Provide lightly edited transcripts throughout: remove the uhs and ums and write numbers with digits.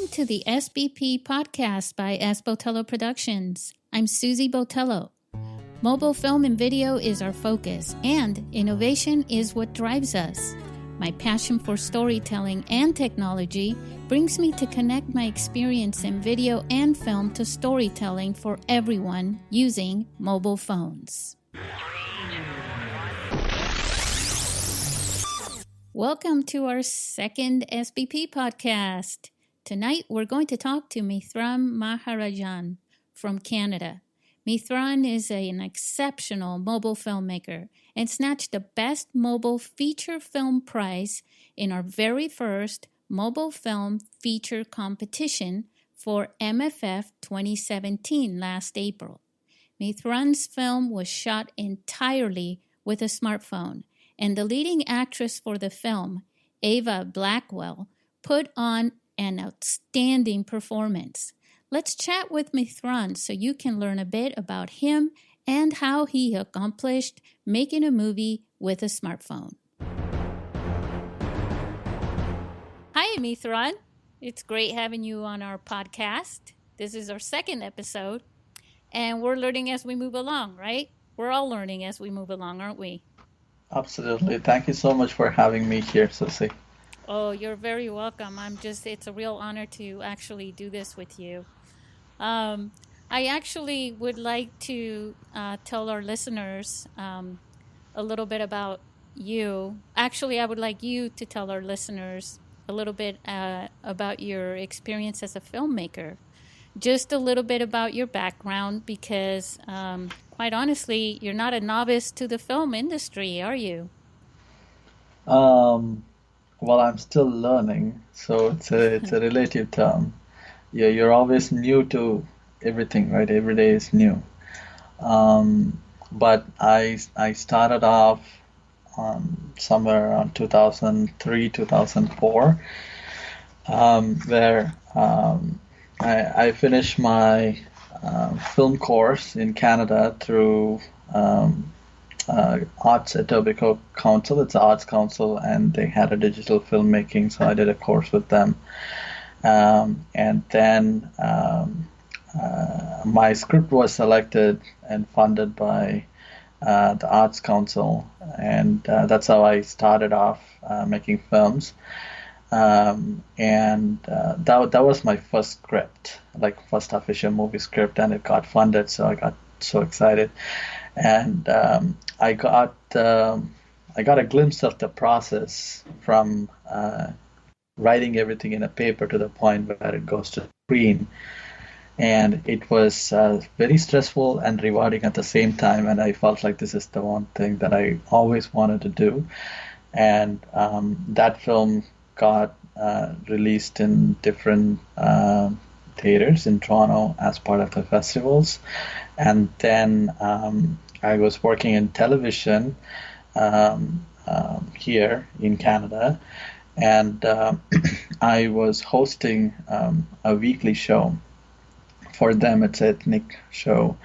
Welcome to the SBP Podcast by S. Botello Productions. I'm Susie Botello. Mobile film and video is our focus, and innovation is what drives us. My passion for storytelling and technology brings me to connect my experience in video and film to storytelling for everyone using mobile phones. Welcome to our second SBP podcast. Tonight, we're going to talk to Mithran Maharajan from Canada. Mithran is an exceptional mobile filmmaker and snatched the Best Mobile Feature Film Prize in our very first mobile film feature competition for MFF 2017 last April. Mithran's film was shot entirely with a smartphone, and the leading actress for the film, Avaah Blackwell, put on an outstanding performance. Let's chat with Mithran so you can learn a bit about him and how he accomplished making a movie with a smartphone. Hi, Mithran. It's great having you on our podcast. This is our second episode, and we're learning as we move along, right? We're all learning as we move along, aren't we? Absolutely. Thank you so much for having me here, Susie. Oh, you're very welcome. It's a real honor to actually do this with you. I actually would like to tell our listeners a little bit about you. Actually, I would like you to tell our listeners a little bit about your experience as a filmmaker. Just a little bit about your background because, quite honestly, you're not a novice to the film industry, are you? Well, I'm still learning, so it's a relative term. Yeah, you're always new to everything, right? Every day is new. But I started off somewhere around 2003, 2004, where I finished my film course in Canada through Arts Etobicoke Council. It's an arts council, and they had a digital filmmaking, so I did a course with them. And then my script was selected and funded by the Arts Council, and that's how I started off making films. And that was my first script, like first official movie script, and it got funded, so I got so excited. And I got a glimpse of the process from writing everything in a paper to the point where it goes to screen. And it was very stressful and rewarding at the same time, and I felt like this is the one thing that I always wanted to do. And that film got released in different theaters in Toronto as part of the festivals. And then I was working in television here in Canada, and I was hosting a weekly show. For them, it's an ethnic show.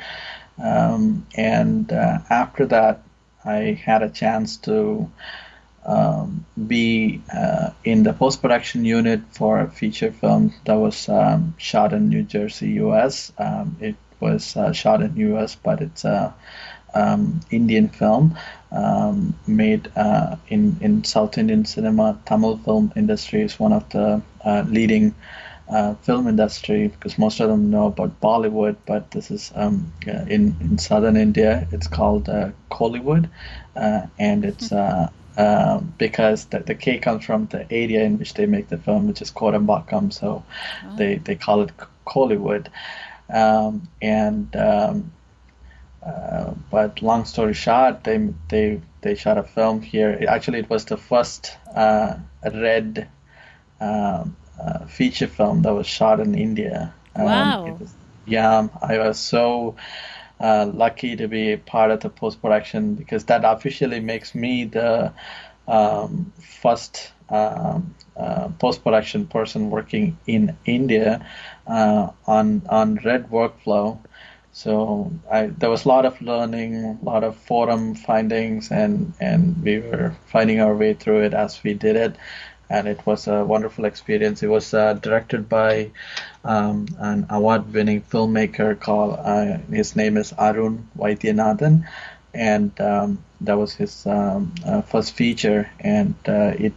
And after that, I had a chance to be in the post-production unit for a feature film that was shot in New Jersey, U.S. It was shot in U.S., but it's a Indian film made in South Indian cinema. Tamil film industry is one of the leading film industry, because most of them know about Bollywood, but this is in southern India. It's called Kollywood, and it's because the K comes from the area in which they make the film, which is Kodambakam, so they call it Kollywood. But long story short, they shot a film here. Actually, it was the first red feature film that was shot in India. Wow. I was so lucky to be part of the post-production, because that officially makes me the first post-production person working in India on red workflow. So there was a lot of learning, a lot of forum findings, and we were finding our way through it as we did it. and it was a wonderful experience. It was directed by an award-winning filmmaker called, his name is Arun Vaidyanathan, and that was his first feature, and it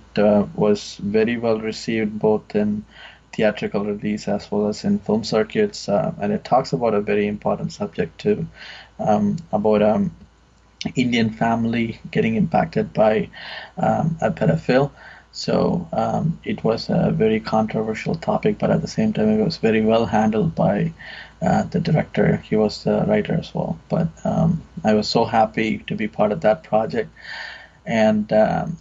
was very well received both in theatrical release as well as in film circuits, and it talks about a very important subject too, about Indian family getting impacted by a pedophile. So it was a very controversial topic, but at the same time, it was very well handled by the director. He was the writer as well. But I was so happy to be part of that project. And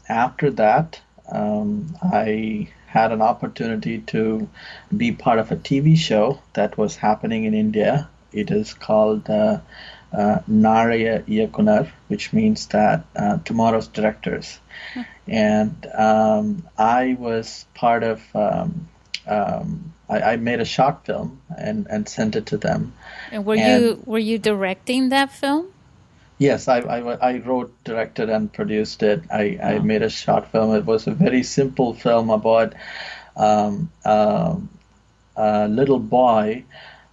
after that, I had an opportunity to be part of a TV show that was happening in India. It is called Naraya Iyakunar, which means that tomorrow's directors. And I was part of, I made a short film and sent it to them. And were you directing that film? Yes, I wrote, directed, and produced it. I made a short film. It was a very simple film about a little boy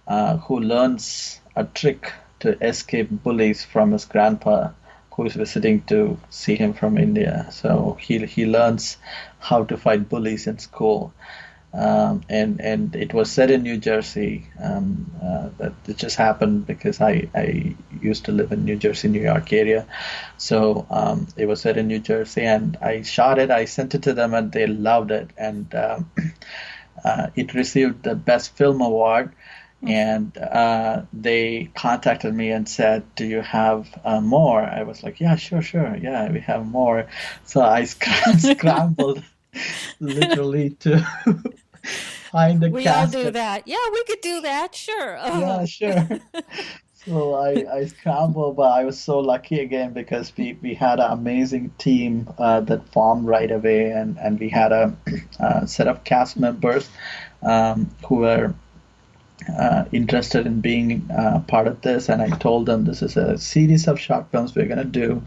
who learns a trick to escape bullies from his grandpa, who is visiting to see him from India. So he learns how to fight bullies in school. And it was set in New Jersey. That it just happened because I used to live in New Jersey, New York area. So it was set in New Jersey, and I shot it. I sent it to them, and they loved it. And it received the Best Film Award. And they contacted me and said, "Do you have more?" I was like, "Yeah, sure. Yeah, we have more." So I scrambled literally to find a We cast. all do that. Yeah, we could do that. Sure. Yeah, sure. So I scrambled, but I was so lucky again because we had an amazing team that formed right away, and we had a set of cast members who were interested in being part of this, and I told them this is a series of short films we're going to do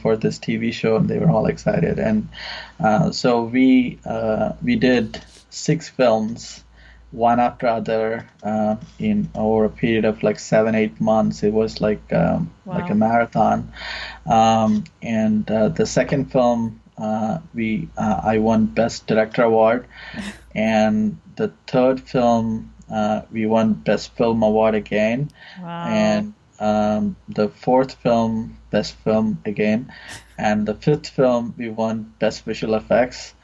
for this TV show, and they were all excited. And so we did 6 films, one after other, in over a period of like 7-8 months. It was like a marathon. And the second film, I won Best Director Award, and the third film, we won Best Film Award again. Wow. And the fourth film, Best Film again. And the fifth film, we won Best Visual Effects.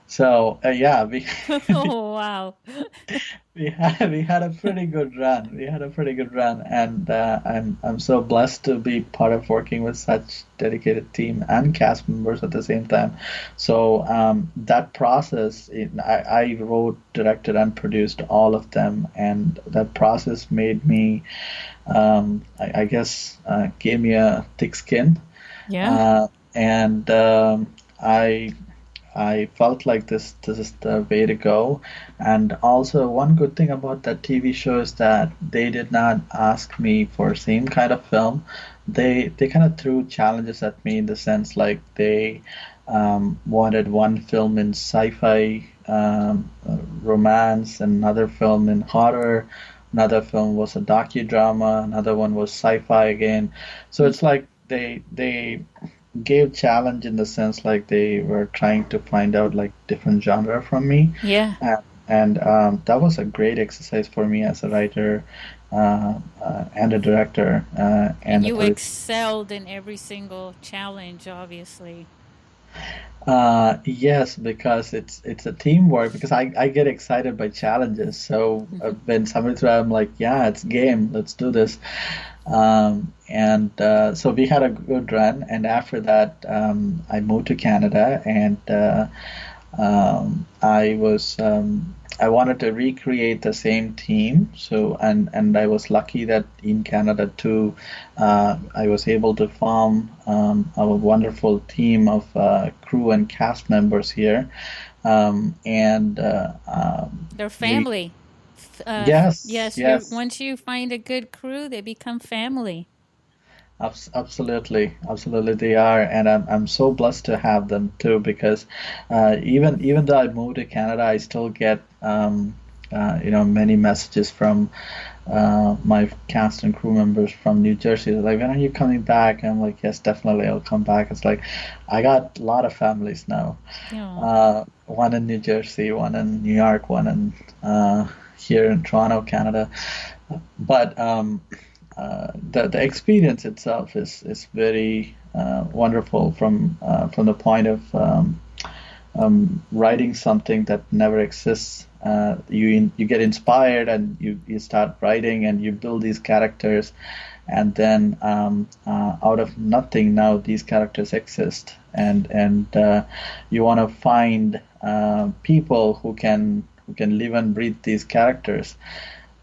So yeah, oh wow, we had a pretty good run. And I'm so blessed to be part of working with such dedicated team and cast members at the same time. So that process, I wrote, directed, and produced all of them, and that process made me, I guess, gave me a thick skin. Yeah. And I felt like this is the way to go. And also, one good thing about that TV show is that they did not ask me for same kind of film. They kind of threw challenges at me in the sense like they wanted one film in sci-fi, romance, another film in horror, another film was a docudrama, another one was sci-fi again. So it's like they gave challenge in the sense like they were trying to find out like different genre from me. Yeah. And that was a great exercise for me as a writer and a director. And you excelled in every single challenge, obviously. Yes, because it's a teamwork, because I get excited by challenges. So when somebody's there, I'm like, yeah, it's game, let's do this. And so we had a good run, and after that I moved to Canada, and I wanted to recreate the same team. So and I was lucky that in Canada too, I was able to form a wonderful team of crew and cast members here, and their family. Yes. Yes. Once you find a good crew, they become family. Absolutely, they are, and I'm so blessed to have them too. Because even though I moved to Canada, I still get many messages from my cast and crew members from New Jersey. They're like, when are you coming back? I'm like, yes, definitely, I'll come back. It's like I got a lot of families now. Yeah. One in New Jersey, one in New York, one in here in Toronto, Canada. But the experience itself is very wonderful from the point of writing something that never exists. You get inspired and you start writing and you build these characters, and then out of nothing now these characters exist, and you want to find people who can live and breathe these characters.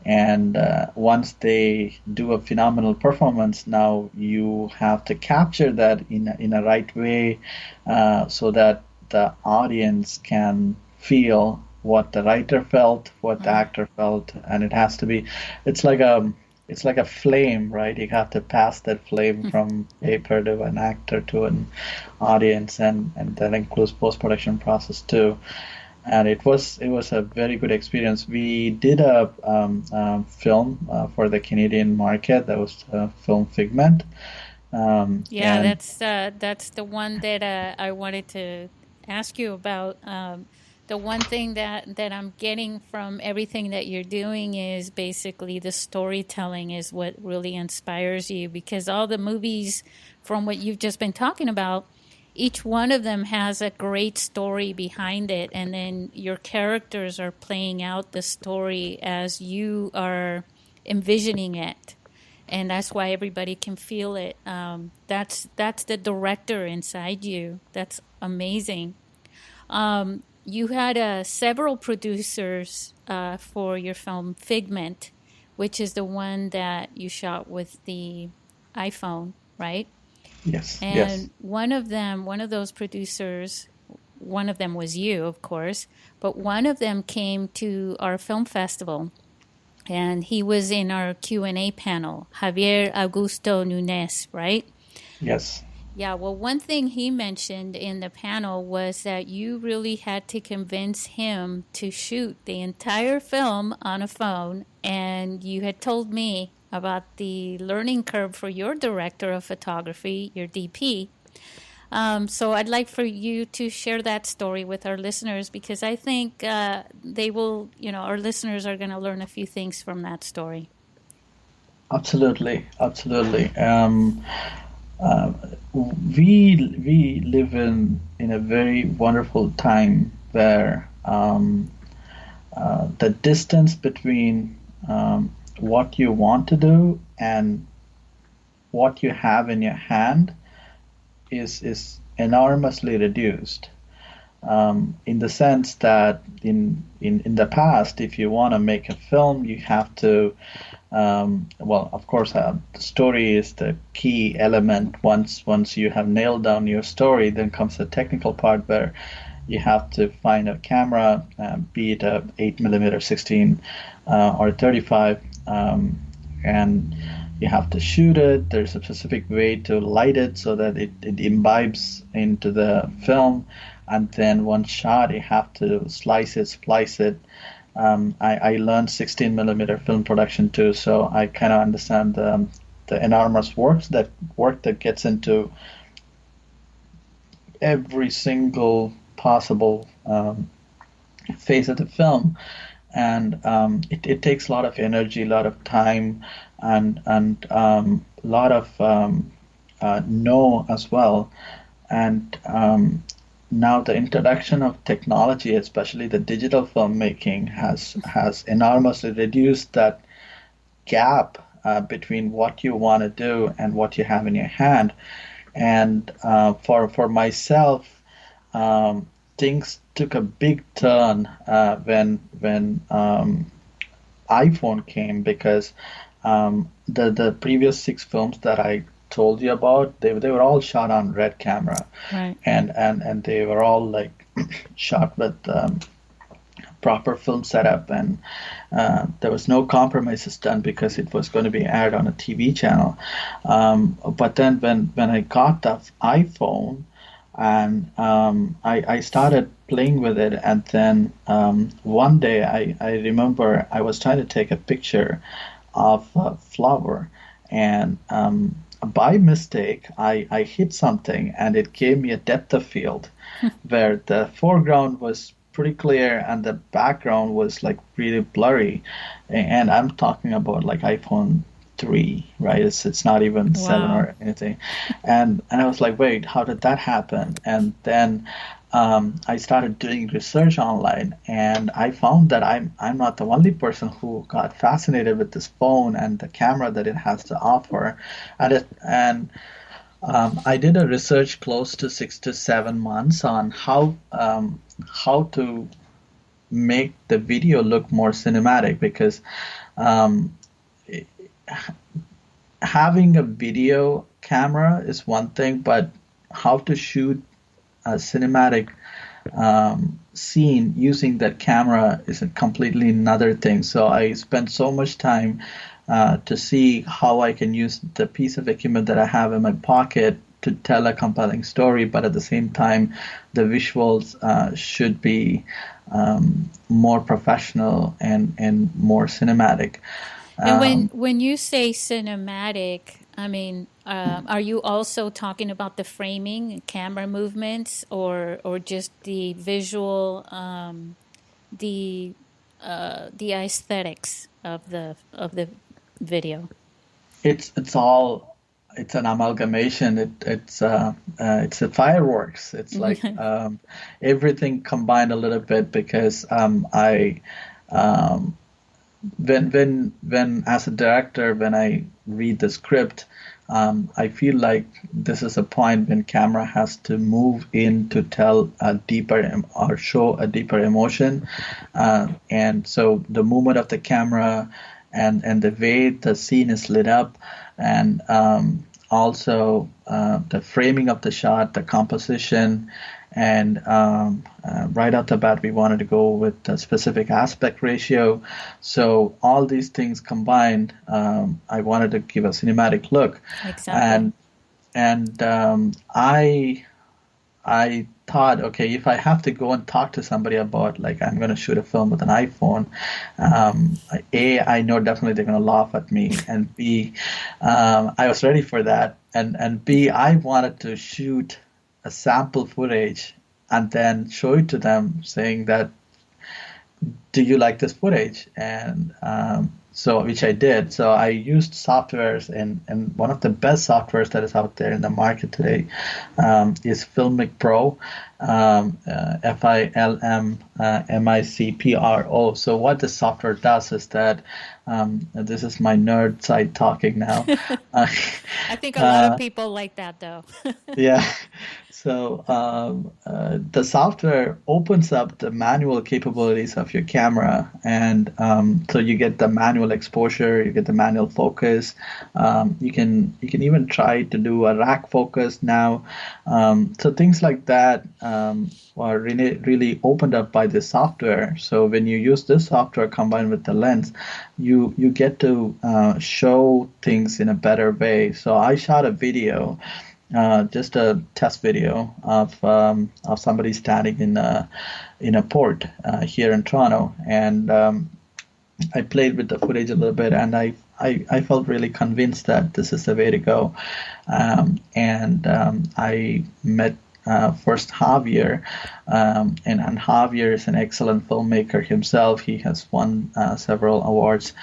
And once they do a phenomenal performance, now you have to capture that in a right way, so that the audience can feel what the writer felt, what the actor felt, and it has to be. It's like a flame, right? You have to pass that flame from paper to an actor to an audience, and that includes post-production process too. And it was a very good experience. We did a film for the Canadian market. That was film Figment. Yeah, that's the one that I wanted to ask you about. The one thing that I'm getting from everything that you're doing is basically the storytelling is what really inspires you, because all the movies from what you've just been talking about, each one of them has a great story behind it, and then your characters are playing out the story as you are envisioning it, and that's why everybody can feel it. That's the director inside you. That's amazing. You had several producers for your film Figment, which is the one that you shot with the iPhone, right? Yes, yes. And one of those producers, one of them was you, of course, but one of them came to our film festival, and he was in our Q&A panel, Javier Augusto Nunes, right? Yes. Yeah, well, one thing he mentioned in the panel was that you really had to convince him to shoot the entire film on a phone, and you had told me about the learning curve for your director of photography, your DP. So I'd like for you to share that story with our listeners, because I think they will, our listeners are going to learn a few things from that story. Absolutely. We live in a very wonderful time where the distance between what you want to do and what you have in your hand is enormously reduced. In the sense that in the past, if you want to make a film, you have to of course, the story is the key element. Once you have nailed down your story, then comes the technical part where you have to find a camera, be it a 8mm, 16, or 35, and you have to shoot it. There's a specific way to light it so that it imbibes into the film, and then one shot you have to slice it, splice it. I learned 16mm film production too, so I kind of understand the enormous work that gets into every single possible phase of the film, and it takes a lot of energy, a lot of time, and a lot of know as well, and now the introduction of technology, especially the digital filmmaking, has enormously reduced that gap between what you want to do and what you have in your hand. And for myself, things took a big turn when iPhone came, because the previous 6 films that I told you about, they were all shot on red camera, right. and they were all like shot with proper film setup, and there was no compromises done because it was going to be aired on a TV channel. But then when I got the iPhone, and I started playing with it, and then one day I remember I was trying to take a picture of a flower, and by mistake I hit something, and it gave me a depth of field where the foreground was pretty clear and the background was like really blurry, and I'm talking about like iPhone 3, right? It's not even 7 or anything. And I was like, wait, how did that happen? And then I started doing research online, and I found that I'm not the only person who got fascinated with this phone and the camera that it has to offer. And I did a research close to 6 to 7 months on how to make the video look more cinematic, because having a video camera is one thing, but how to shoot a cinematic scene using that camera is a completely another thing. So I spent so much time to see how I can use the piece of equipment that I have in my pocket to tell a compelling story, but at the same time, the visuals should be more professional and more cinematic. And when you say cinematic, I mean, are you also talking about the framing, camera movements, or just the visual, the aesthetics of the video? It's all. It's an amalgamation. It's a fireworks. It's like everything combined a little bit, because when as a director, when I read the script, I feel like this is a point when camera has to move in to tell a deeper or show a deeper emotion, and so the movement of the camera and the way the scene is lit up, and also the framing of the shot, the composition. And right off the bat, we wanted to go with a specific aspect ratio. So all these things combined, I wanted to give a cinematic look. Exactly. And I thought, okay, if I have to go and talk to somebody about, like, I'm going to shoot a film with an iPhone, A, I know definitely they're going to laugh at me, and B, I was ready for that, and B, I wanted to shoot a sample footage and then show it to them, saying that, do you like this footage? And so, which I did. So I used softwares, and one of the best softwares that is out there in the market today is Filmic Pro, FILMMICPRO. So what the software does is that, this is my nerd side talking now. I think a lot of people like that, though. Yeah. So the software opens up the manual capabilities of your camera, and so you get the manual exposure, you get the manual focus. You can even try to do a rack focus now. So things like that are really opened up by this software. So when you use this software combined with the lens, you get to show things in a better way. So I shot a video. Just a test video of somebody standing in a port here in Toronto, and I played with the footage a little bit, and I felt really convinced that this is the way to go, and I met first Javier, and Javier is an excellent filmmaker himself. He has won several awards,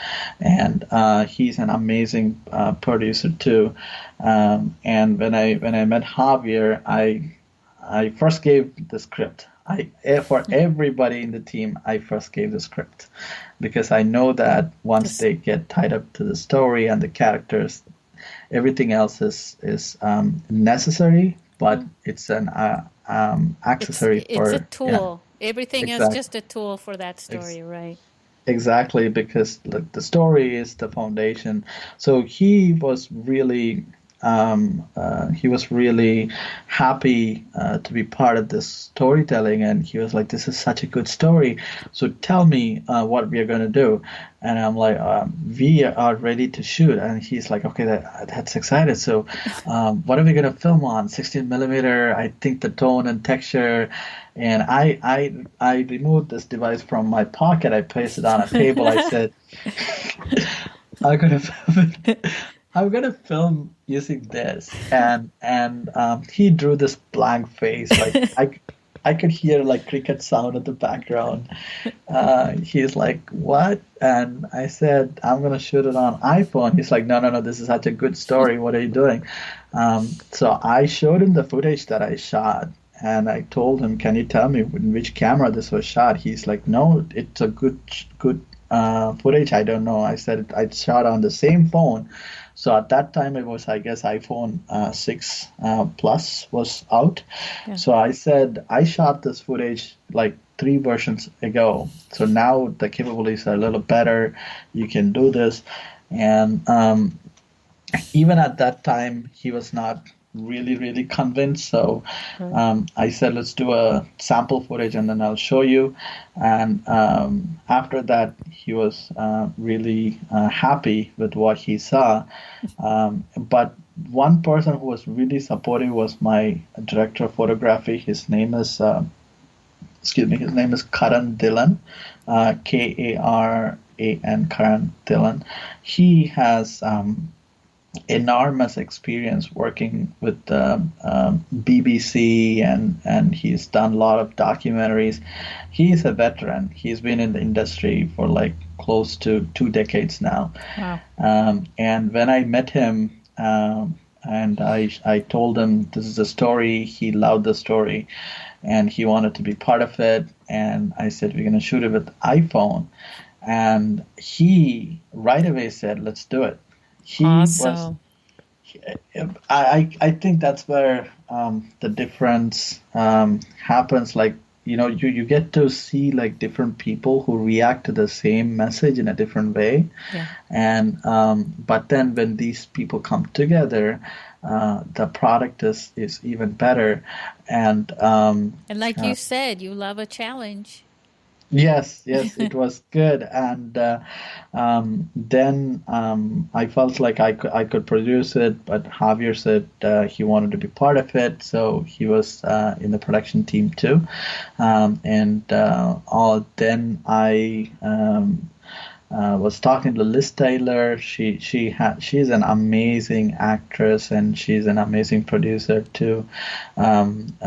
and he's an amazing producer too. And when I met Javier, I first gave the script. For everybody in the team, I first gave the script, because I know that once they get tied up to the story and the characters, everything else is necessary, but it's an accessory. It's a tool. Yeah. Everything is just a tool for that story, right? Exactly, because the story is the foundation. So he was really he was really happy to be part of this storytelling, and he was like, "This is such a good story. So tell me what we are going to do." And I'm like, "We are ready to shoot." And he's like, "Okay, that's excited. So, what are we going to film on? 16 millimeter. I think the tone and texture." And I removed this device from my pocket. I placed it on a table. I said, I'm gonna film it. I'm gonna film using this, and he drew this blank face. Like I could hear like cricket sound in the background. He's like, "What?" And I said, "I'm gonna shoot it on iPhone." He's like, "No. This is such a good story. What are you doing?" So I showed him the footage that I shot. And I told him, "Can you tell me in which camera this was shot?" He's like, "No, it's a good footage. I don't know." I said I shot on the same phone. So at that time it was, I guess, iPhone 6 Plus was out. Yeah. So I said I shot this footage like 3 versions ago. So now the capabilities are a little better. You can do this. And even at that time, he was not really convinced. So I said, let's do a sample footage and then I'll show you. And after that, he was really happy with what he saw. But one person who was really supportive was my director of photography. His name is Karan Dhillon, Karan, Karan Dhillon. He has enormous experience working with the BBC, and he's done a lot of documentaries. He's a veteran. He's been in the industry for like close to 2 decades now. Wow. And when I met him, and I told him this is a story, he loved the story, and he wanted to be part of it. And I said, we're going to shoot it with iPhone. And he right away said, let's do it. Awesome. I think that's where the difference happens. Like, you get to see like different people who react to the same message in a different way. Yeah. And but then when these people come together, the product is even better. And like you said, you love a challenge. Yes, it was good, and then I felt like I could produce it, but Javier said he wanted to be part of it, so he was in the production team too, then I was talking to Liz Taylor. She's an amazing actress and she's an amazing producer too.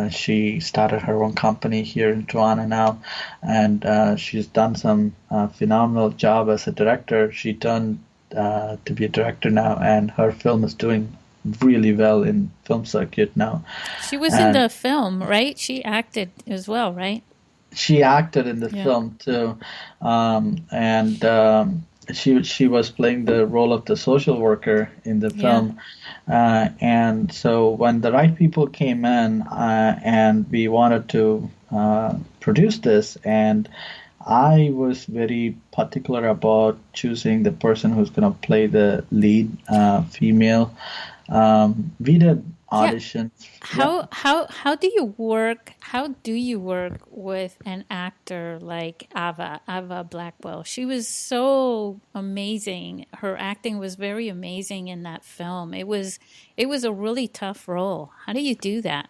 She started her own company here in Toronto now, and she's done some phenomenal job as a director. She turned to be a director now, and her film is doing really well in film circuit now. She was in the film, right? She acted as well, right? She acted in the film too, she was playing the role of the social worker in the film, and so when the right people came in, and we wanted to produce this, and I was very particular about choosing the person who's going to play the lead female. We did auditions. Yeah. How do you work? How do you work with an actor like Avaah Blackwell? She was so amazing. Her acting was very amazing in that film. It was a really tough role. How do you do that?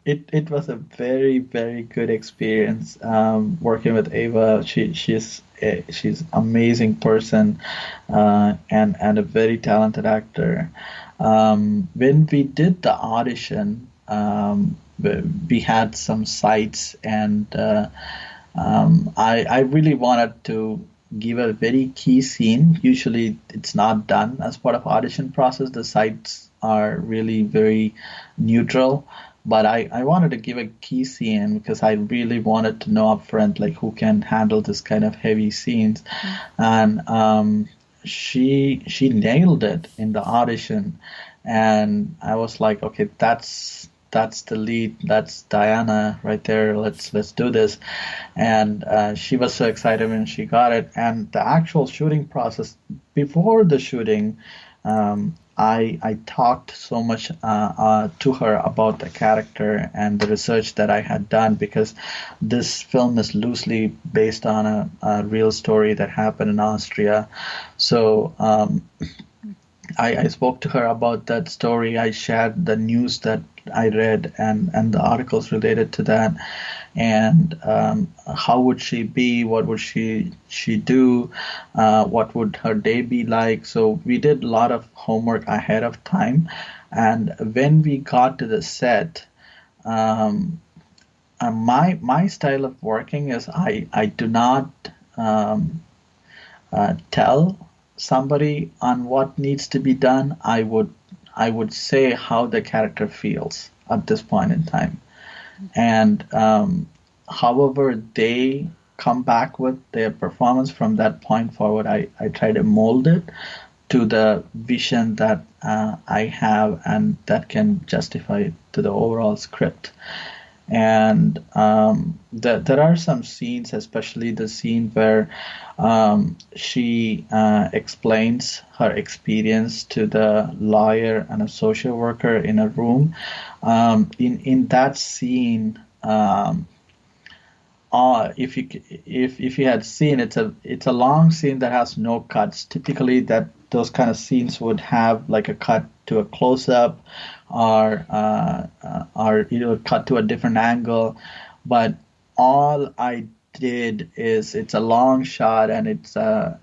It was a very, very good experience working with Ava. She's amazing person, and a very talented actor. When we did the audition, we had some sites, and I really wanted to give a very key scene. Usually it's not done as part of audition process. The sites are really very neutral. But I wanted to give a key scene because I really wanted to know up front like who can handle this kind of heavy scenes. And she nailed it in the audition. And I was like, okay, that's that's the lead. That's Diana right there. Let's do this. And she was so excited when she got it. And the actual shooting process, before the shooting, I talked so much to her about the character and the research that I had done, because this film is loosely based on a real story that happened in Austria. So I spoke to her about that story. I shared the news that I read and the articles related to that, and how would she be, what would she do, what would her day be like. So we did a lot of homework ahead of time, and when we got to the set, my style of working is I do not tell somebody on what needs to be done. I would say how the character feels at this point in time, and however they come back with their performance from that point forward, I try to mold it to the vision that I have, and that can justify it to the overall script. And there are some scenes, especially the scene where she explains her experience to the lawyer and a social worker in a room. In that scene, if you had seen, it's a long scene that has no cuts. Typically, those kind of scenes would have like a cut to a close up, or cut to a different angle. But all I did is, it's a long shot, and it's a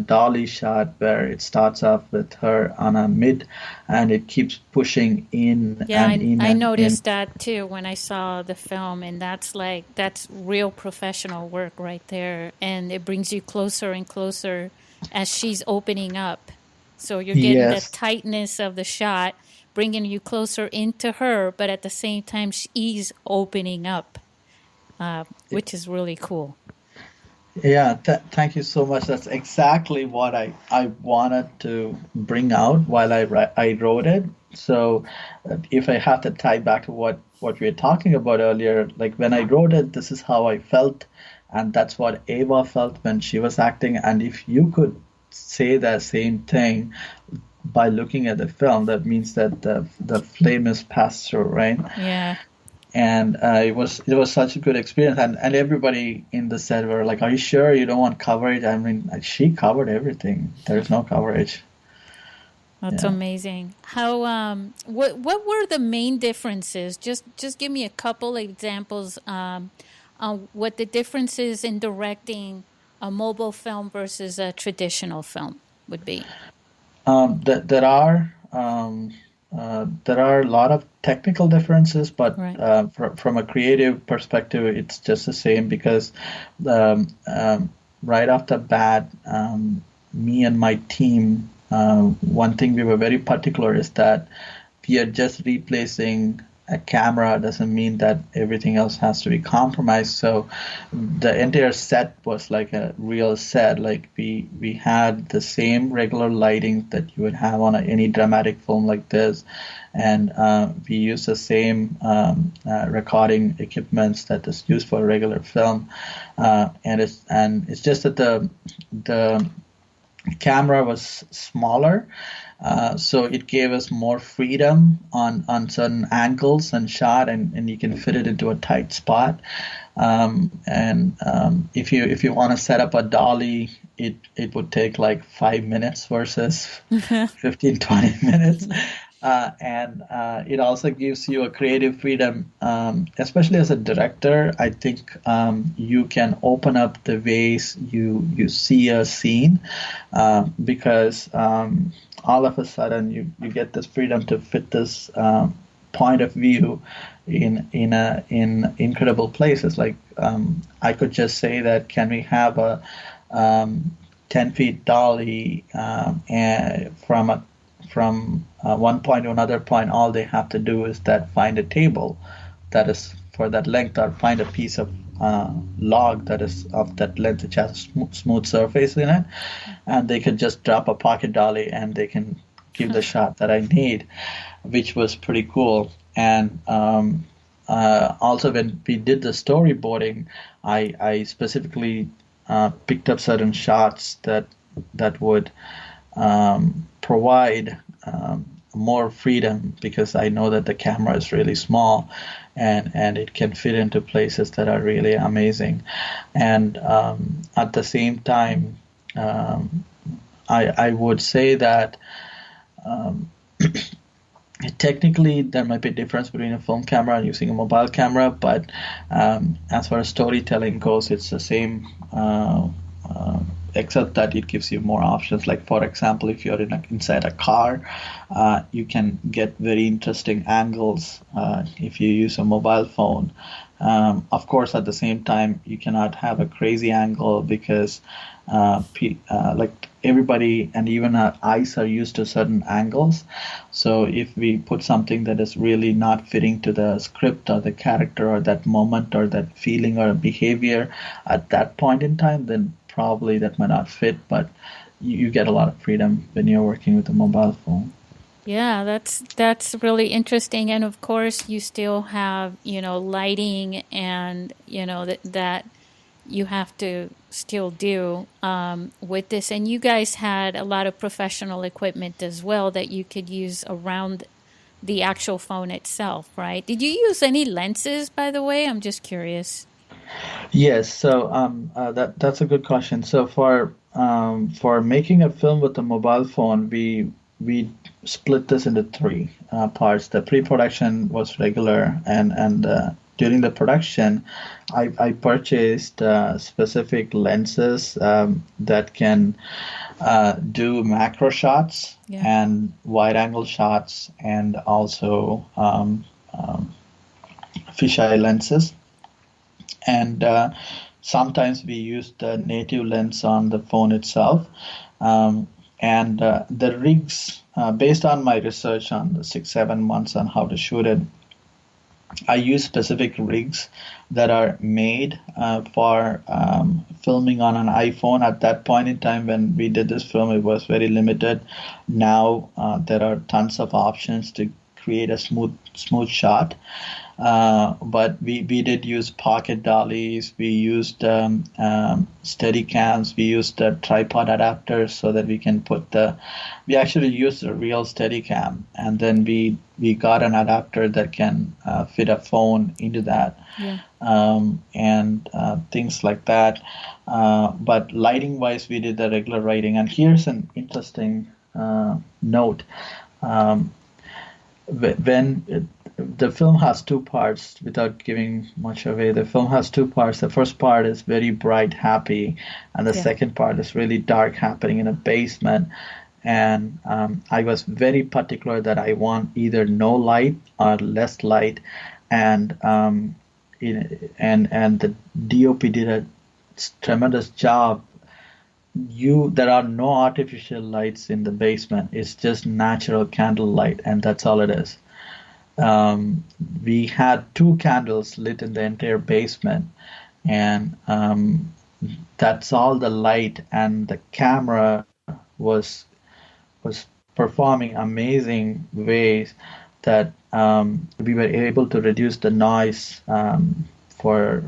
dolly shot where it starts off with her on a mid, and it keeps pushing in. Yeah, and in. I noticed that too when I saw the film, and that's real professional work right there, and it brings you closer and closer as she's opening up. So you're getting the tightness of the shot, bringing you closer into her, but at the same time she's opening up, which is really cool. Yeah, thank you so much. That's exactly what I wanted to bring out while I wrote it. So if I have to tie back to what we were talking about earlier, like when I wrote it, this is how I felt, and that's what Avaah felt when she was acting. And if you could say that same thing by looking at the film, that means that the flame is passed through, right? Yeah. And it was such a good experience, and everybody in the set were like, "Are you sure you don't want coverage?" I mean, she covered everything. There's no coverage. That's amazing. How what were the main differences? Just give me a couple examples on what the differences in directing a mobile film versus a traditional film would be. There are a lot of technical differences, but right. From a creative perspective, it's just the same, because right off the bat, me and my team, one thing we were very particular is that we are just replacing a camera. Doesn't mean that everything else has to be compromised. So the entire set was like a real set. Like we had the same regular lighting that you would have on any dramatic film like this, and we used the same recording equipments that is used for a regular film, and it's just that the camera was smaller. So it gave us more freedom on certain angles and shot, and you can fit it into a tight spot. If you want to set up a dolly, it would take like 5 minutes versus 15-20 minutes. It also gives you a creative freedom, especially as a director. I think you can open up the ways you see a scene, because all of a sudden you get this freedom to fit this point of view in incredible places. Like I could just say that, can we have a 10 feet dolly, and from one point to another point, all they have to do is that find a table that is for that length, or find a piece of log that is of that length, which has a smooth surface in it, and they could just drop a pocket dolly and they can give the shot that I need, which was pretty cool. And also when we did the storyboarding, I specifically picked up certain shots that would provide more freedom, because I know that the camera is really small and it can fit into places that are really amazing. And at the same time, I would say that technically there might be a difference between a film camera and using a mobile camera, but as far as storytelling goes, it's the same, except that it gives you more options. Like, for example, if you're inside a car, you can get very interesting angles if you use a mobile phone. Of course, at the same time, you cannot have a crazy angle, because like everybody and even our eyes are used to certain angles. So if we put something that is really not fitting to the script or the character or that moment or that feeling or behavior at that point in time, then probably that might not fit. But you get a lot of freedom when you're working with a mobile phone. Yeah, that's really interesting. And of course, you still have, lighting and, that you have to still do with this. And you guys had a lot of professional equipment as well that you could use around the actual phone itself, right? Did you use any lenses, by the way? I'm just curious. Yes, so that's a good question. So for making a film with a mobile phone, we split this into three parts. The pre-production was regular, and during the production, I purchased specific lenses that can do macro shots and wide-angle shots, and also fisheye lenses. And sometimes we use the native lens on the phone itself. And the rigs, based on my research on the 6-7 months on how to shoot it, I use specific rigs that are made for filming on an iPhone. At that point in time when we did this film, it was very limited. Now there are tons of options to create a smooth shot. But we did use pocket dollies, we used steady cams, we used the tripod adapters so that we can we actually used a real steady cam, and then we got an adapter that can fit a phone into that. And things like that. But lighting wise, we did the regular lighting. And here's an interesting note. When the film has two parts, without giving much away, the film has two parts. The first part is very bright, happy, and the second part is really dark, happening in a basement. And I was very particular that I want either no light or less light, and the DOP did a tremendous job. There are no artificial lights in the basement. It's just natural candlelight, and that's all it is. We had 2 candles lit in the entire basement, and that's all the light. And the camera was performing amazing ways that we were able to reduce the noise for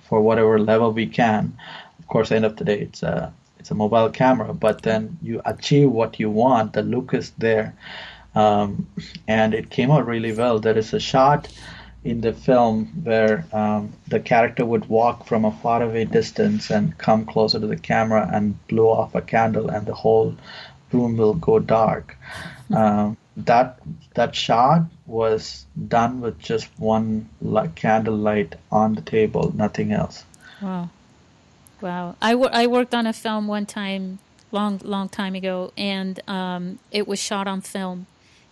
whatever level we can. Of course, end of the day, it's a mobile camera, but then you achieve what you want. The look is there. And it came out really well. There is a shot in the film where the character would walk from a faraway distance and come closer to the camera and blow off a candle, and the whole room will go dark. That shot was done with just one candle light on the table, nothing else. Wow. I worked on a film one time, long time ago, and it was shot on film.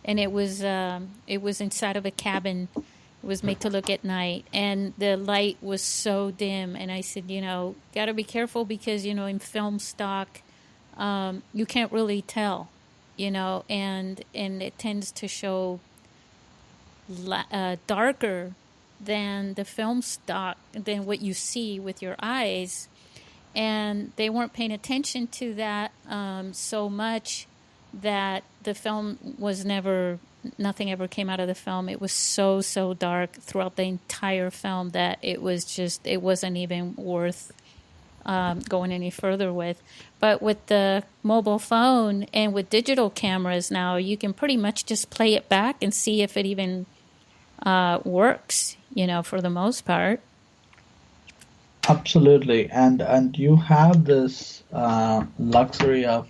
And it was inside of a cabin. It was made to look at night, and the light was so dim. And I said, gotta be careful, because in film stock, you can't really tell, and it tends to show darker than the film stock, than what you see with your eyes. And they weren't paying attention to that so much. that the film was nothing ever came out of the film. It was so dark throughout the entire film that it wasn't even worth going any further with. But with the mobile phone and with digital cameras now, you can pretty much just play it back and see if it even works, for the most part. Absolutely, and you have this luxury of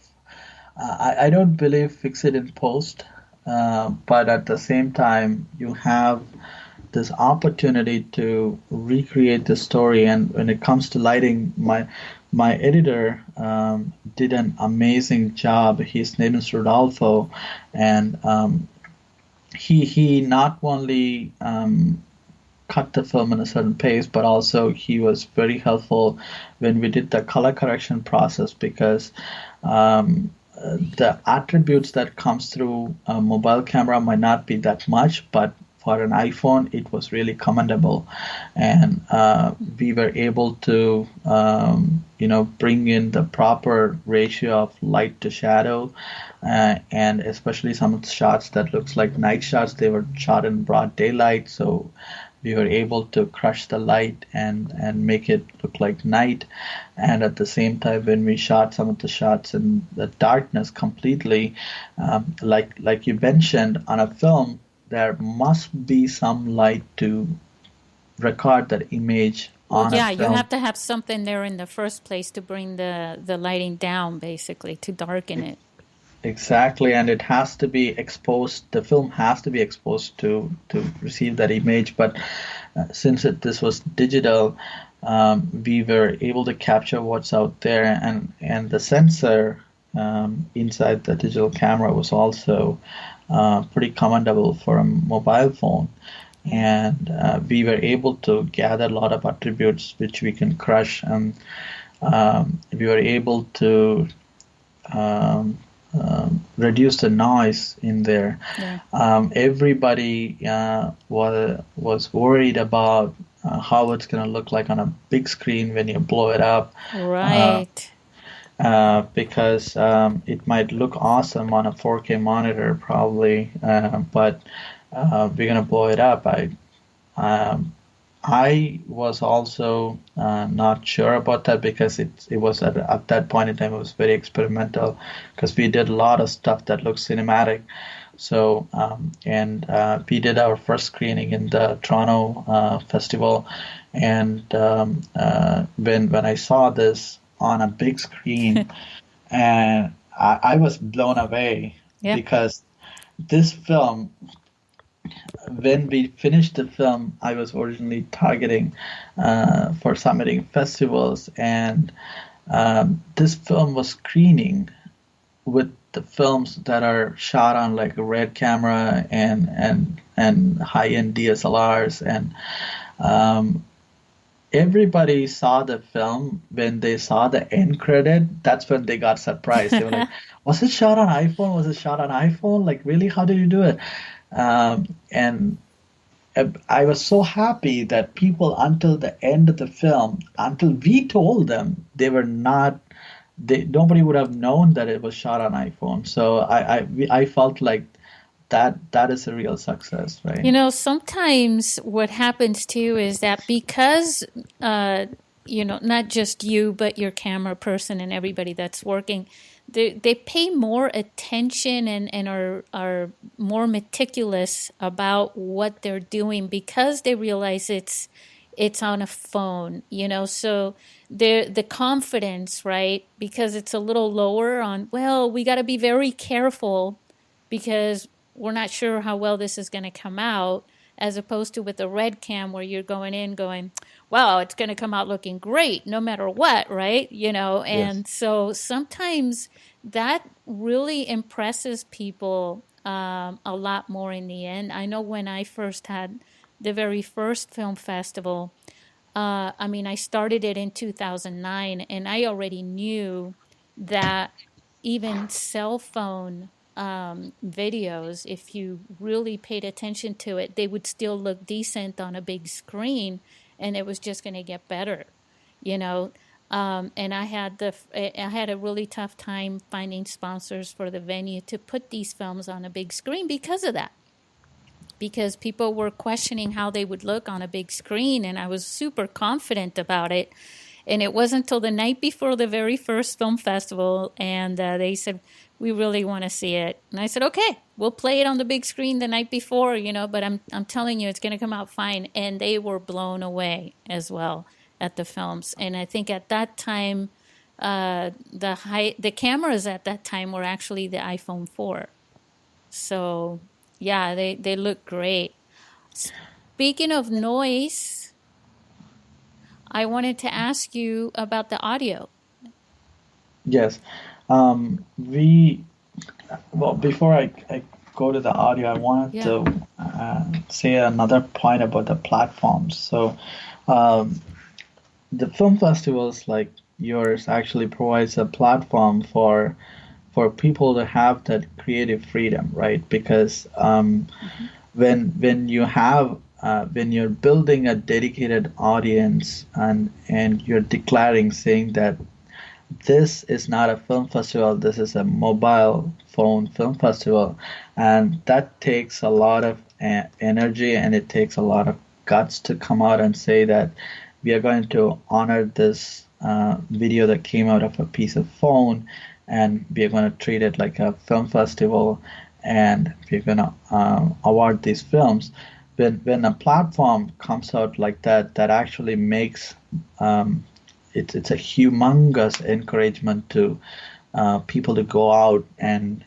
I don't believe fix it in post, but at the same time you have this opportunity to recreate the story. And when it comes to lighting, my editor did an amazing job. His name is Rodolfo, and he not only cut the film in a certain pace, but also he was very helpful when we did the color correction process, because the attributes that comes through a mobile camera might not be that much, but for an iPhone, it was really commendable, and we were able to, bring in the proper ratio of light to shadow, and especially some of the shots that looks like night shots. They were shot in broad daylight, so we were able to crush the light and make it look like night. And at the same time, when we shot some of the shots in the darkness completely, like you mentioned, on a film, there must be some light to record that image on a Yeah, film. you have to have something there in the first place to bring the lighting down, basically, to darken it. Exactly, and it has to be exposed. The film has to be exposed to receive that image. But since this was digital, we were able to capture what's out there, and the sensor inside the digital camera was also pretty commendable for a mobile phone. And we were able to gather a lot of attributes which we can crush, and we were able to reduce the noise in there. Yeah. Everybody was worried about how it's going to look like on a big screen when you blow it up. Right. Because it might look awesome on a 4K monitor probably, but we're going to blow it up. I was also not sure about that, because it was at that point in time it was very experimental, because we did a lot of stuff that looked cinematic. So we did our first screening in the Toronto festival, and when I saw this on a big screen, and I was blown away. Yep. Because this film, when we finished the film, I was originally targeting for submitting festivals, and this film was screening with the films that are shot on like a red camera and high-end DSLRs, and everybody saw the film. When they saw the end credit, that's when they got surprised. They were like, "Was it shot on iPhone? Was it shot on iPhone? Like, really? How did you do it?" And I was so happy that people, until the end of the film, until we told them, they were not. Nobody would have known that it was shot on iPhone. So I felt like that is a real success, right? Sometimes what happens too is that because not just you, but your camera person and everybody that's working, they pay more attention and are more meticulous about what they're doing, because they realize it's on a phone, so the confidence, right? Because it's a little lower on, well, we got to be very careful because we're not sure how well this is going to come out, as opposed to with the red cam where you're going in going, wow, it's going to come out looking great no matter what, right? And yes. So sometimes that really impresses people a lot more in the end. I know when I first had the very first film festival, I started it in 2009, and I already knew that even cell phone videos, if you really paid attention to it, they would still look decent on a big screen, and it was just going to get better, And I had a really tough time finding sponsors for the venue to put these films on a big screen because of that. Because people were questioning how they would look on a big screen, and I was super confident about it. And it wasn't until the night before the very first film festival, and they said, "We really want to see it." And I said, "Okay, we'll play it on the big screen the night before, but I'm telling you, it's going to come out fine." And they were blown away as well at the films. And I think at that time, the cameras at that time were actually the iPhone 4. So yeah, they look great. Speaking of noise, I wanted to ask you about the audio. Yes. Before I go to the audio, I wanted to say another point about the platforms. So, the film festivals like yours actually provides a platform for people to have that creative freedom, right? Because when you're building a dedicated audience and you're declaring, saying that this is not a film festival, this is a mobile phone film festival, and that takes a lot of energy, and it takes a lot of guts to come out and say that we are going to honor this video that came out of a piece of phone, and we are going to treat it like a film festival, and we're going to award these films. When a platform comes out like that, that actually makes it's a humongous encouragement to people to go out and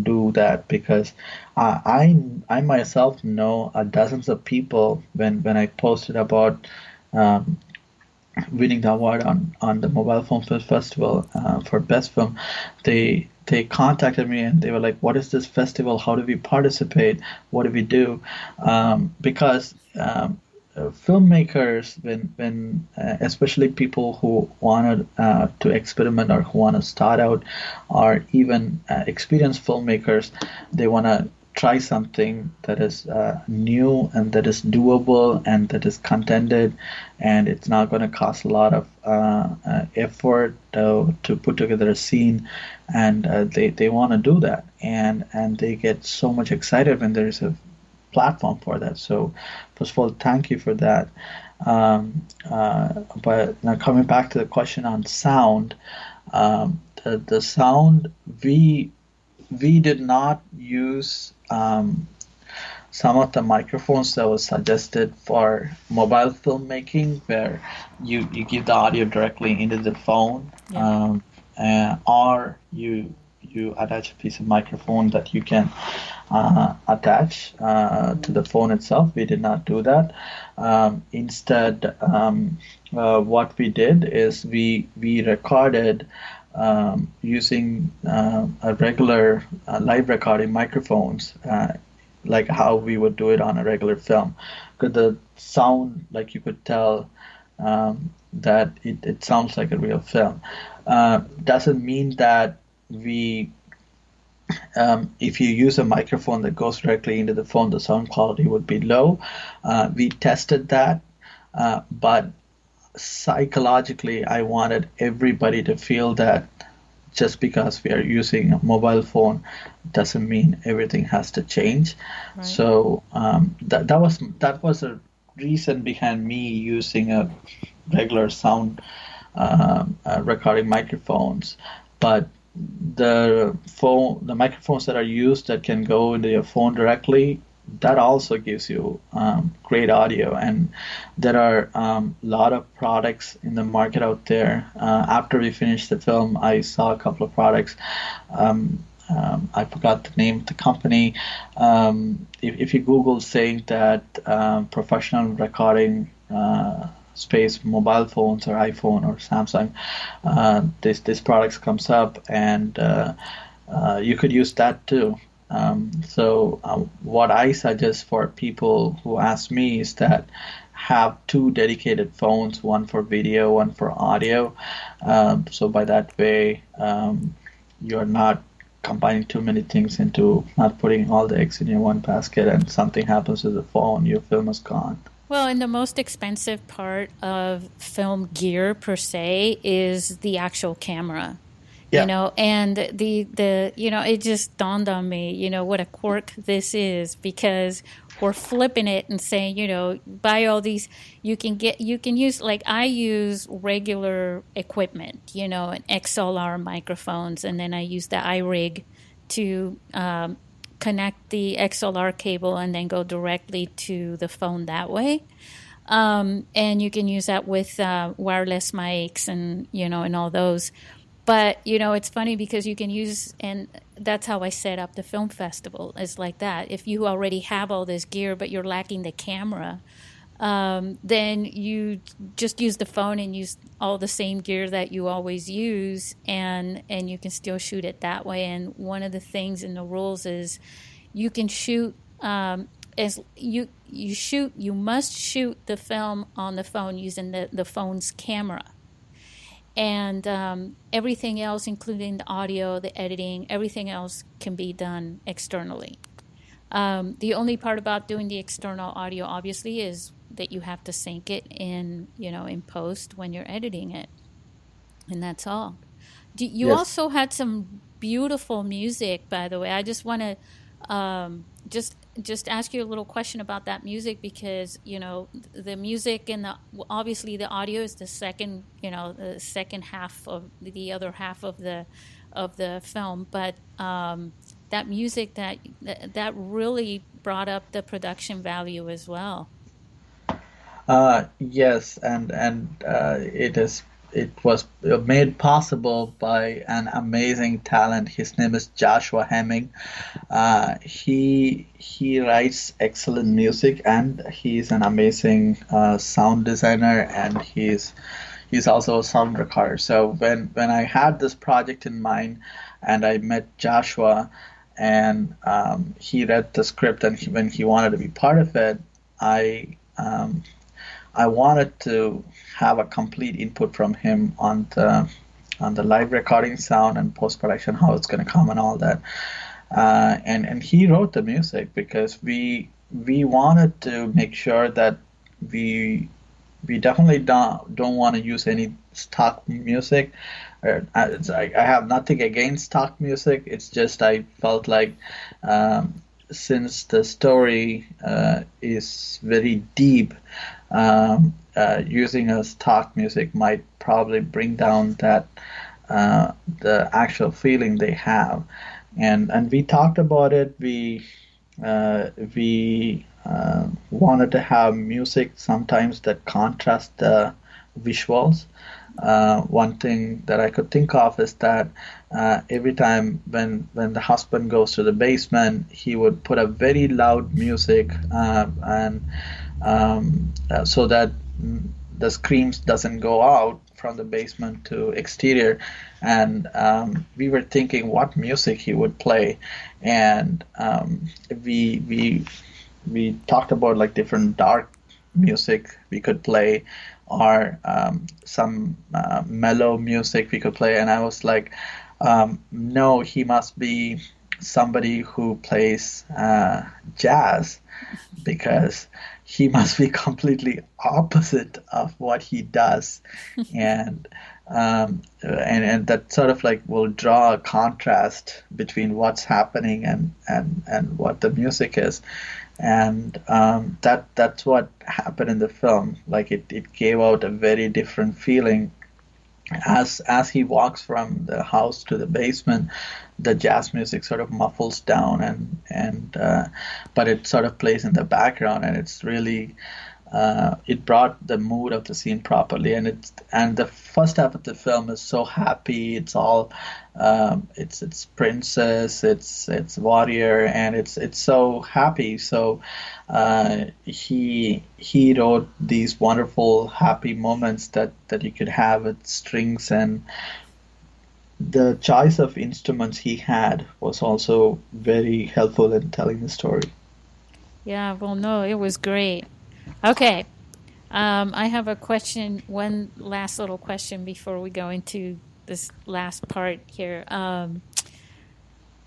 do that, because I myself know dozens of people when I posted about winning the award on the Mobile Film Festival for Best Film, they contacted me and they were like, "What is this festival? How do we participate? What do we do?" Because filmmakers, when especially people who want to experiment or who want to start out, or even experienced filmmakers, they want to try something that is new and that is doable and that is contended, and it's not going to cost a lot of effort to put together a scene, and they want to do that, and they get so much excited when there is a platform for that. So first of all, thank you for that. But now coming back to the question on sound, the sound, we did not use some of the microphones that was suggested for mobile filmmaking, where you give the audio directly into the phone, or you attach a piece of microphone that you can attach to the phone itself. We did not do that. Instead, what we did is we recorded using a regular live recording microphones, like how we would do it on a regular film. Because the sound, like you could tell, that it sounds like a real film. Doesn't mean that if you use a microphone that goes directly into the phone, the sound quality would be low. We tested that, but psychologically, I wanted everybody to feel that just because we are using a mobile phone doesn't mean everything has to change. Right. So that was a reason behind me using a regular sound recording microphones. But the microphones that are used that can go into your phone directly, that also gives you great audio. And there are a lot of products in the market out there. After we finished the film, I saw a couple of products. I forgot the name of the company. If you Google saying that professional recording space, mobile phones or iPhone or Samsung, this products comes up, and you could use that too. So what I suggest for people who ask me is that have two dedicated phones, one for video, one for audio. So by that way, you're not combining too many things into not putting all the eggs in your one basket, and something happens to the phone, your film is gone. Well, and the most expensive part of film gear per se is the actual camera. Yeah. And it just dawned on me, what a quirk this is, because we're flipping it and saying, buy all these, you can use, like, I use regular equipment, and XLR microphones, and then I use the iRig to connect the XLR cable and then go directly to the phone that way. And you can use that with wireless mics and all those. But, it's funny because you can use, and that's how I set up the film festival. It's like that. If you already have all this gear, but you're lacking the camera, then you just use the phone and use all the same gear that you always use, and you can still shoot it that way. And one of the things in the rules is you can shoot, as you must shoot the film on the phone using the phone's camera. And everything else, including the audio, the editing, everything else can be done externally. The only part about doing the external audio, obviously, is that you have to sync it in post when you're editing it. And that's all. You Yes. also had some beautiful music, by the way. I just want to just ask you a little question about that music, because the music and obviously the audio is the second half of the other half of the film, but that music that really brought up the production value as well. Yes, and it was made possible by an amazing talent. His name is Joshua Hemming. He writes excellent music, and he's an amazing sound designer, and he's also a sound recorder. So when I had this project in mind, and I met Joshua, and he read the script, and when he wanted to be part of it, I wanted to have a complete input from him on the live recording sound and post production, how it's going to come and all that. And he wrote the music because we wanted to make sure that we definitely don't want to use any stock music. I have nothing against stock music. It's just I felt like since the story is very deep, using a stock music might probably bring down that the actual feeling they have. And we talked about it. We wanted to have music sometimes that contrast the visuals. One thing that I could think of is that every time when the husband goes to the basement, he would put a very loud music, and so that the screams doesn't go out from the basement to exterior. And we were thinking what music he would play, and we talked about like different dark music we could play, or some mellow music we could play. And I was like, no, he must be somebody who plays jazz, because he must be completely opposite of what he does. and that sort of like will draw a contrast between what's happening and what the music is. And that's what happened in the film. Like it gave out a very different feeling as he walks from the house to the basement. The jazz music sort of muffles down, and but it sort of plays in the background, and it's really it brought the mood of the scene properly. And the first half of the film is so happy. It's all it's princess, it's warrior, and it's so happy. So he wrote these wonderful happy moments that you could have with strings. And the choice of instruments he had was also very helpful in telling the story. Yeah, well, no, it was great. Okay. I have a question, one last little question before we go into this last part here. And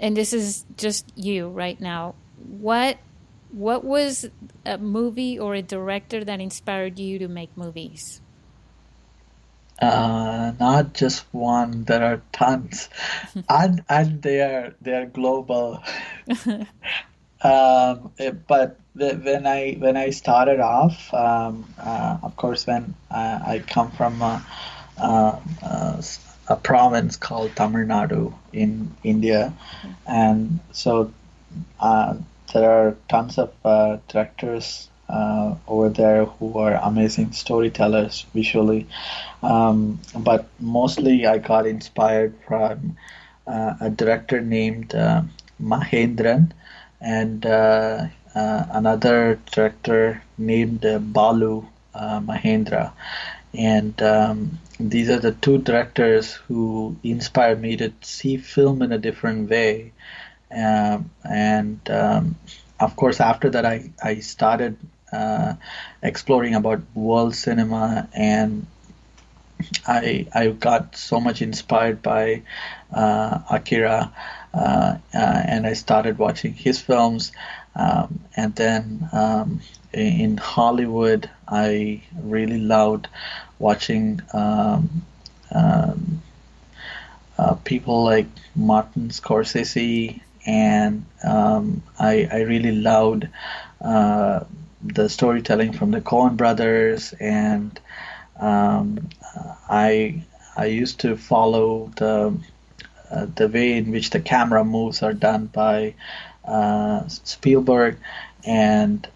this is just you right now. What What was a movie or a director that inspired you to make movies? Not just one. There are tons, and they are global. But when I started off, of course, when I come from a province called Tamil Nadu in India, and so uh, there are tons of directors over there who are amazing storytellers visually. But mostly I got inspired from a director named Mahendran and another director named Balu Mahendra. And these are the two directors who inspired me to see film in a different way. And of course, after that, I started exploring about world cinema, and I got so much inspired by Akira, and I started watching his films. And then in Hollywood, I really loved watching people like Martin Scorsese, and I really loved the storytelling from the Coen brothers, and um, I used to follow the way in which the camera moves are done by Spielberg, and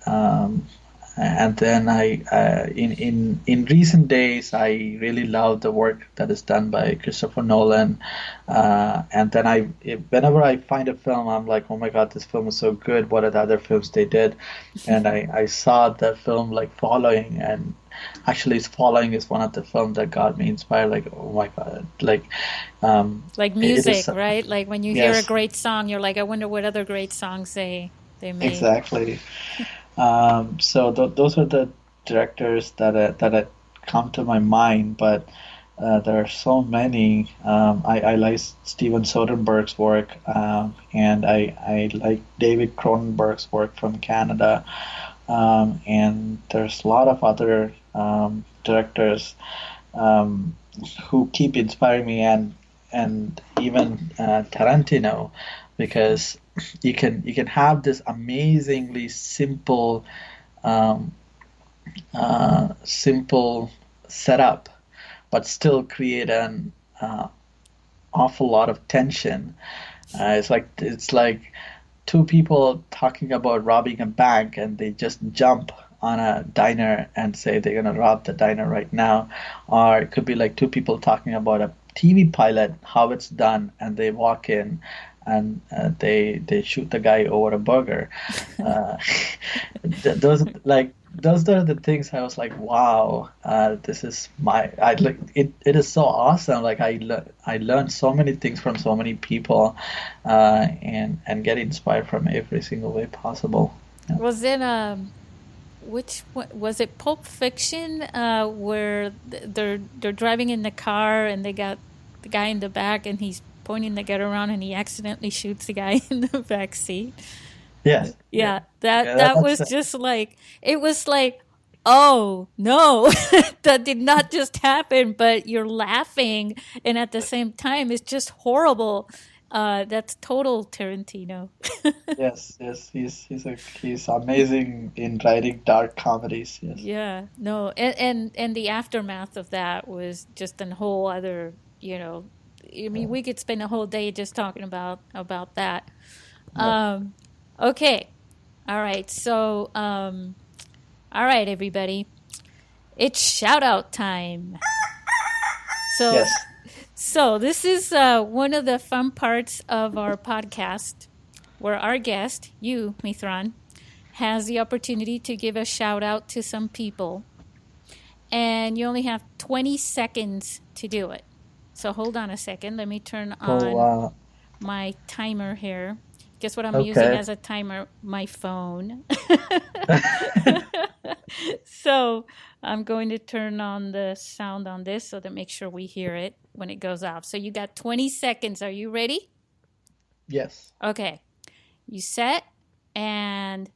and then in recent days I really love the work that is done by Christopher Nolan, and then whenever I find a film, I'm like, oh my God, this film is so good. What are the other films they did? And I saw the film like Following, and actually Following is one of the films that got me inspired. Like, oh my God, Like it music, is, right? Like when you hear a yes, great song, you're like, I wonder what other great songs they made. exactly. So those are the directors that come to my mind, but there are so many. I like Steven Soderbergh's work, and I like David Cronenberg's work from Canada, and there's a lot of other directors um, who keep inspiring me, and even Tarantino, because you can have this amazingly um, simple setup, but still create an awful lot of tension. It's like two people talking about robbing a bank, and they just jump on a diner and say they're gonna rob the diner right now. Or it could be like two people talking about a TV pilot, how it's done, and they walk in and they shoot the guy over a burger. Uh, those are the things I was like, wow, this is my I like it. It is so awesome. Like I learned so many things from so many people, and get inspired from every single way possible. Yeah. Was it which one, was it Pulp Fiction where they're driving in the car and they got the guy in the back and he's pointing the gun around and he accidentally shoots the guy in the back seat? Yes. Yeah. Yeah, that Yeah. that That's was just like it was like, oh no, that did not just happen, but you're laughing and at the same time it's just horrible. That's total Tarantino. yes. Yes. He's amazing in writing dark comedies. Yes. Yeah, no, and the aftermath of that was just a whole other, I mean, we could spend a whole day just talking about that. Yep. Um, okay, all right, so all right, everybody, it's shout out time. So Yes. so this is one of the fun parts of our podcast, where our guest, you, Mithran, has the opportunity to give a shout out to some people, and you only have 20 seconds to do it. So hold on a second. Let me turn Oh on wow. my timer here. Guess what I'm using Okay. as a timer? My phone. So I'm going to turn on the sound on this so to make sure we hear it when it goes off. So you got 20 seconds. Are you ready? Yes. Okay. You set and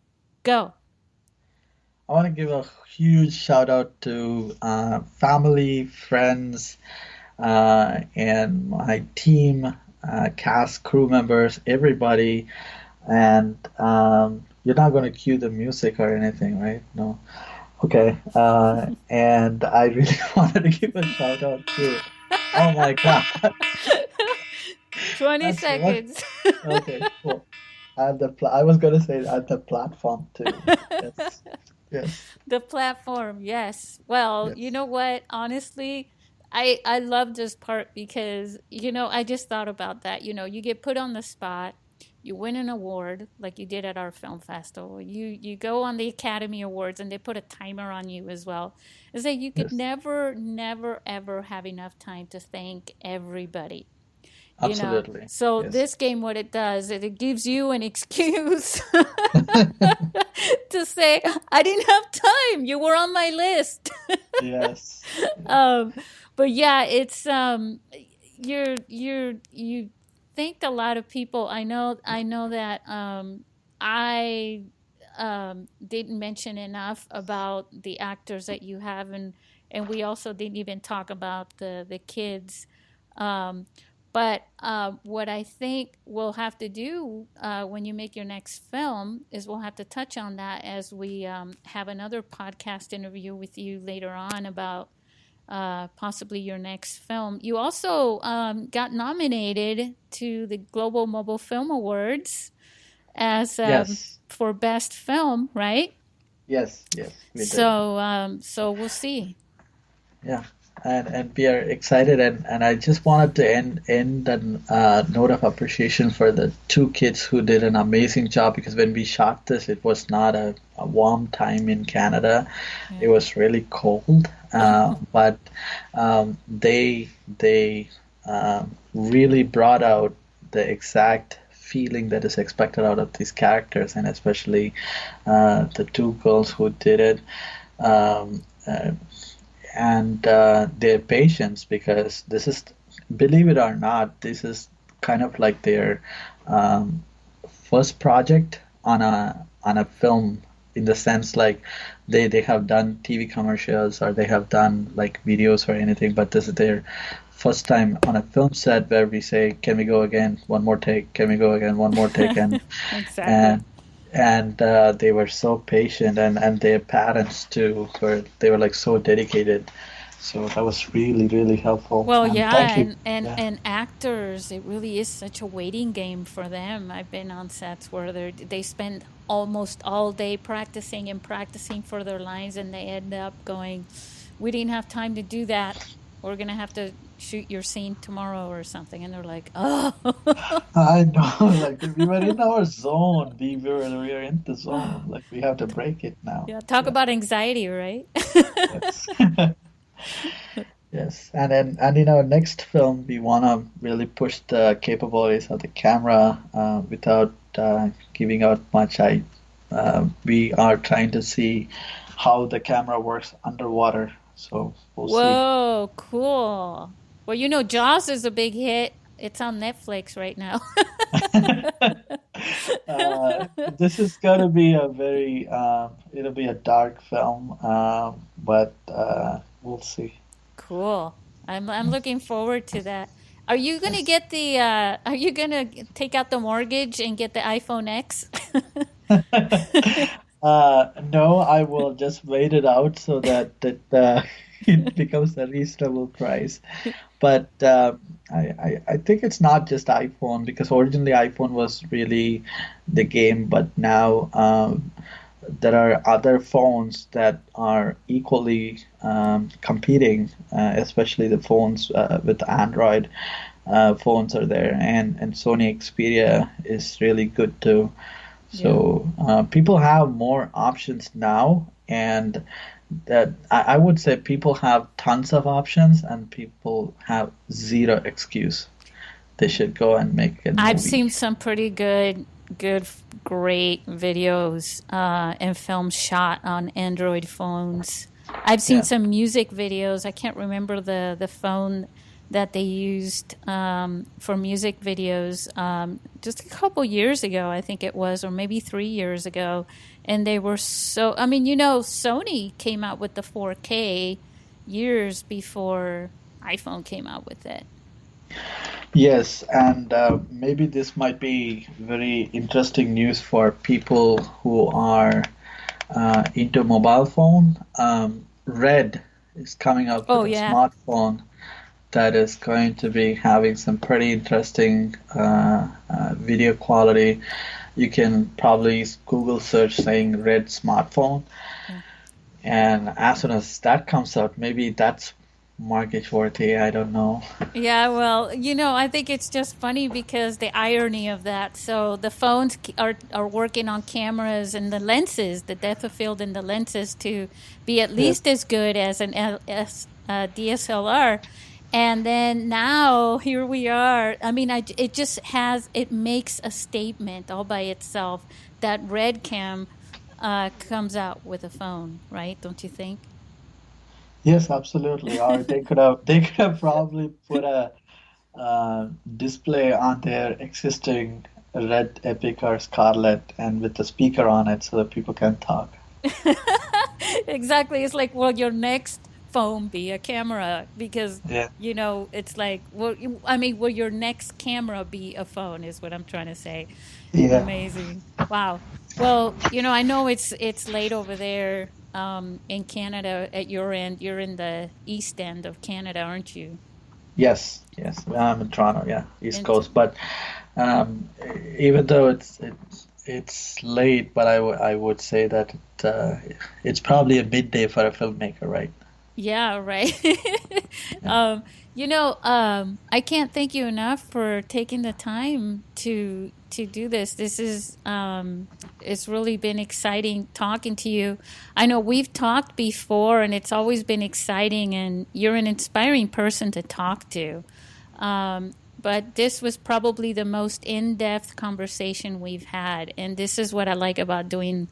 Go. I want to give a huge shout out to family, friends, and my team, cast, crew members, everybody. And you're not going to cue the music or anything, right? No. Okay. And I really wanted to give a shout out to, oh my God, 20 that's what. seconds. Okay, cool. And I was going to say at the platform too. Yes. Yes. The platform, yes. Well, you Yes. know what? Honestly, I love this part because, I just thought about that. You get put on the spot, you win an award like you did at our film festival. You go on the Academy Awards and they put a timer on you as well. It's like you could Yes. never, never, ever have enough time to thank everybody. Absolutely. So Yes. this game, what it does, it gives you an excuse to say, I didn't have time. You were on my list. Yes. um, but yeah, it's you thanked a lot of people. I know that I didn't mention enough about the actors that you have, and we also didn't even talk about the kids. Um, but what I think we'll have to do when you make your next film is we'll have to touch on that as we have another podcast interview with you later on about possibly your next film. You also got nominated to the Global Mobile Film Awards as Yes. for best film, right? Yes. Yes. We did. So we'll see. Yeah. And we are excited, and I just wanted to end on a note of appreciation for the two kids who did an amazing job, because when we shot this, it was not a warm time in Canada. Yeah. It was really cold, but they really brought out the exact feeling that is expected out of these characters, and especially the two girls who did it. Um, uh, and their patience, because this is, believe it or not, this is kind of like their um, first project on a film, in the sense like they have done TV commercials or they have done like videos or anything, but this is their first time on a film set where we say, can we go again, one more take, can we go again, one more take, and Exactly. and they were so patient, and their parents too they were like so dedicated, so that was really really helpful. Well, And yeah, thank you. and Yeah. and actors, it really is such a waiting game for them. I've been on sets where they spend almost all day practicing and practicing for their lines, and they end up going, "We didn't have time to do that. We're gonna have to shoot your scene tomorrow or something." And they're like, "Oh, I know, like we were in our zone, we were in the zone, like we have to break it now. yeah." Talk Yeah. about anxiety, right? Yes. Yes, and in our next film, we want to really push the capabilities of the camera without giving out much. We are trying to see how the camera works underwater, so we'll see. Whoa, cool. Well, Jaws is a big hit. It's on Netflix right now. This is gonna be a very it'll be a dark film, but we'll see. Cool. I'm looking forward to that. Are you gonna get the are you gonna take out the mortgage and get the iPhone X? No, I will just wait it out so that it becomes a reasonable price. But I think it's not just iPhone, because originally iPhone was really the game, but now there are other phones that are equally competing, especially the phones with Android phones are there, and Sony Xperia is really good too. Yeah. So people have more options now, and that I would say people have tons of options, and people have zero excuse. They should go and make a I've movie. seen some pretty great videos and films shot on Android phones. I've seen Yeah. some music videos. I can't remember the phone that they used for music videos just a couple years ago, I think it was, or maybe 3 years ago. And they were so, I mean, Sony came out with the 4K years before iPhone came out with it. Yes, and maybe this might be very interesting news for people who are into mobile phone. Red is coming up with a smartphone that is going to be having some pretty interesting video quality. You can probably Google search saying Red smartphone, and as soon as that comes out, maybe that's market worthy. I don't know. Yeah, well, I think it's just funny because the irony of that. So the phones are working on cameras and the lenses, the depth of field in the lenses to be at least as good as an DSLR. And then now here we are. I mean, it makes a statement all by itself that Red Cam comes out with a phone, right? Don't you think? Yes, absolutely. Or they could have probably put a display on their existing Red Epic or Scarlett and with the speaker on it so that people can talk. Exactly. It's like, will your next phone be a camera? Because, it's like, will your next camera be a phone is what I'm trying to say. Yeah. Amazing. Wow. Well, I know it's late over there in Canada at your end. You're in the east end of Canada, aren't you? Yes. I'm in Toronto, East Coast. But even though it's late, but I would say that it's probably a midday for a filmmaker, right? Yeah, right. I can't thank you enough for taking the time to do this. This is it's really been exciting talking to you. I know we've talked before, and it's always been exciting, and you're an inspiring person to talk to. But this was probably the most in-depth conversation we've had, and this is what I like about doing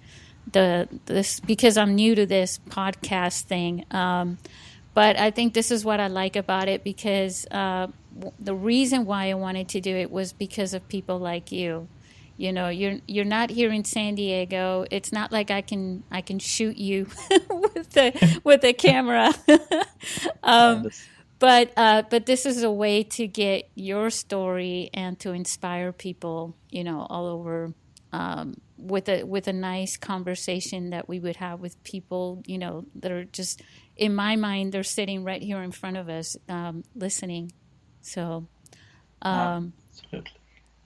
this, because I'm new to this podcast thing. But I think this is what I like about it, because the reason why I wanted to do it was because of people like you. You're not here in San Diego. It's not like I can shoot you with a camera. But this is a way to get your story and to inspire people, all over, with a nice conversation that we would have with people, that are just, in my mind, they're sitting right here in front of us, listening. So, absolutely.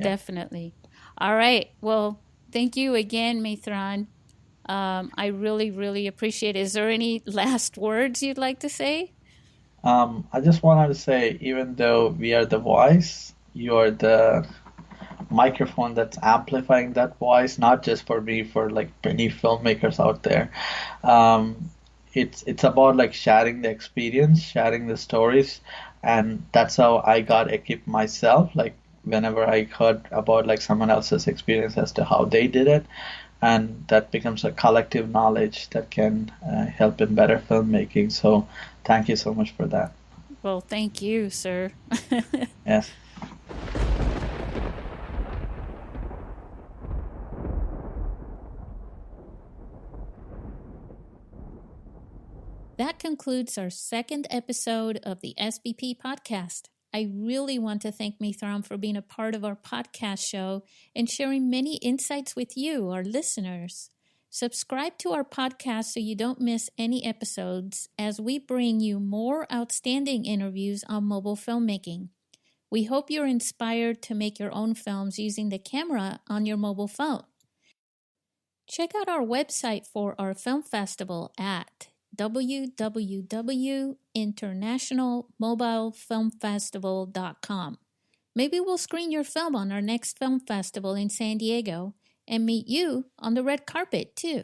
Definitely. All right. Well, thank you again, Mithran. I really, really appreciate it. Is there any last words you'd like to say? I just wanted to say, even though we are the voice, you're the microphone that's amplifying that voice, not just for me, for like many filmmakers out there. It's about like sharing the experience, sharing the stories, and that's how I got equipped myself. Like whenever I heard about like someone else's experience as to how they did it, and that becomes a collective knowledge that can help in better filmmaking. So thank you so much for that. Well, thank you, sir. Yes. That concludes our second episode of the SBP Podcast. I really want to thank Mithran for being a part of our podcast show and sharing many insights with you, our listeners. Subscribe to our podcast so you don't miss any episodes as we bring you more outstanding interviews on mobile filmmaking. We hope you're inspired to make your own films using the camera on your mobile phone. Check out our website for our film festival at www.internationalmobilefilmfestival.com. Maybe we'll screen your film on our next film festival in San Diego and meet you on the red carpet too.